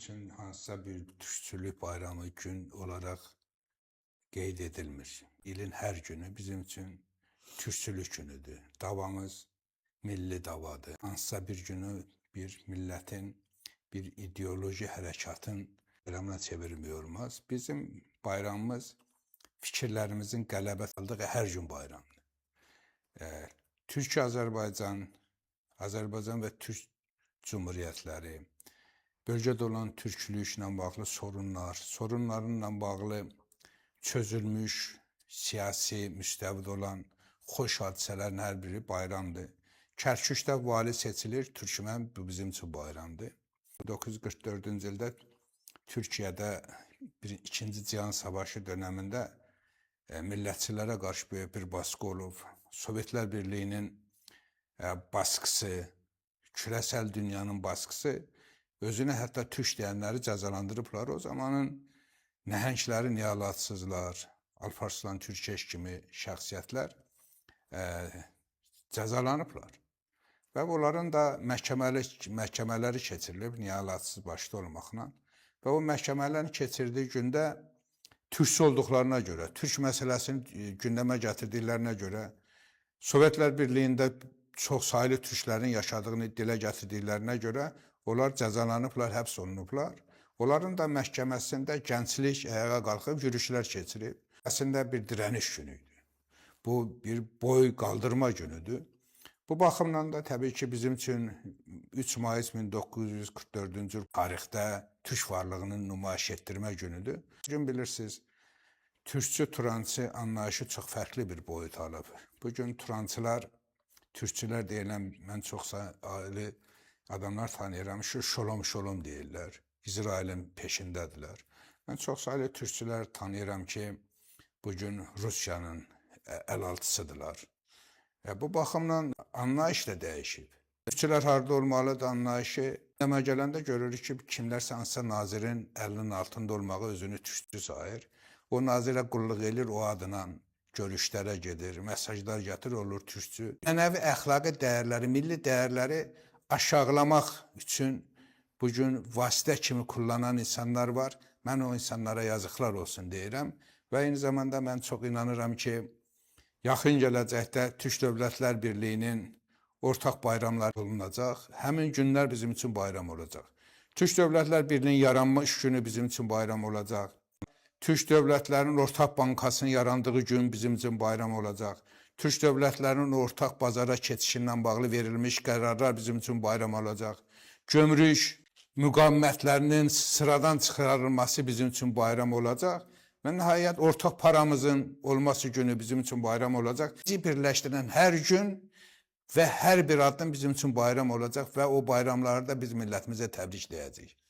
üçün hansısa bir türkçülük bayramı gün olaraq qeyd edilmir. İlin hər günü bizim üçün türkçülük günüdür. Davamız milli davadır. Hansısa bir günü bir millətin, bir ideoloji hərəkatın bayramına çevirmək olmaz. Bizim bayramımız fikirlərimizin qələbə aldığı hər gün bayramdır. Türk-Azərbaycan, Azərbaycan və Türk Cumhuriyyətləri, bölgədə olan türkçülüklə bağlı sorunlar, sorunlarla bağlı çözülmüş siyasi müstəvidə olan xoş hadisələrin hər biri bayramdır. Kərkükdə vali seçilir, Türkmen bu bizim üçün bayramdır. 1944-cü ildə Türkiyədə İkinci Cihan Savaşı dönəmində millətçilərə qarşı böyük bir baskı olub. Sovetlər Birliyinin baskısı, küresel dünyanın baskısı özünə hətta türk deyənləri cəzalandırıblar. O zamanın nəhəngləri, niyalatsızlar, Alparslan Türkeş kimi şəxsiyyətlər cəzalanıblar. Və onların da məhkəmələri keçirilib, niyalatsız başda olmaqla. Və o məhkəmələrin keçirdiyi gündə türkçü olduqlarına görə, türk məsələsini gündəmə gətirdiklərinə görə, Sovetlər Birliyində çox saylı türklərin yaşadığını dilə gətirdiklərinə görə onlar cəzalanıblar, həbs olunublar. Onların da məhkəməsində gənclik ayağa qalxıb yürüyüşlər keçirib. Əslində bir dirəniş günüdür. Bu bir boy qaldırma günüdür. Bu baxımdan da təbii ki bizim üçün 3 Mayıs 1944-cü il tarixdə türk varlığının nümayiş etdirmə günüdür. Bugün bilirsiniz, türkçü turançı anlayışı çox fərqli bir boyut alıb. Bugün turançılar, türkçülər deyilən, mən çox aile adamlar tanıyıram, şu şolom deyirlər, İsrailin peşindədirlər. Mən çox saylı türkçülər tanıyıram ki, bugün Rusiyanın əlaltısıdırlar. Bu baxımdan anlayış da dəyişib. Türkçülər harda olmalıdır anlayışı. Nəmə gələndə görürük ki, kimlərsə hansısa nazirin əlinin altında olmağı özünü türkçü sayır. O nazirə qulluq edir, o adına görüşlərə gedir, mesajlar gətirir, olur türkçü. Ənəvi əxlaqi dəyərləri, milli dəyərləri aşağılamaq üçün bugün vasitə kimi kullanan insanlar var. Mən o insanlara yazıqlar olsun deyirəm. Və eyni zamanda mən çox inanıram ki, yaxın gələcəkdə Türk Dövlətlər Birliyinin ortaq bayramları olunacaq. Həmin günlər bizim üçün bayram olacaq. Türk Dövlətlər Birliyinin yaranmış günü bizim üçün bayram olacaq. Türk dövlətlərinin ortaq bankasının yarandığı gün bizim üçün bayram olacaq. Türk dövlətlərinin ortaq bazara keçişindən bağlı verilmiş qərarlar bizim üçün bayram olacaq. Gömrük müqavimətlərinin sıradan çıxarılması bizim üçün bayram olacaq. Və nəhayət ortaq paramızın olması günü bizim üçün bayram olacaq. Bizi birləşdirən hər gün və hər bir addım bizim üçün bayram olacaq və o bayramlarda biz millətimizə təbrikləyəcəyik.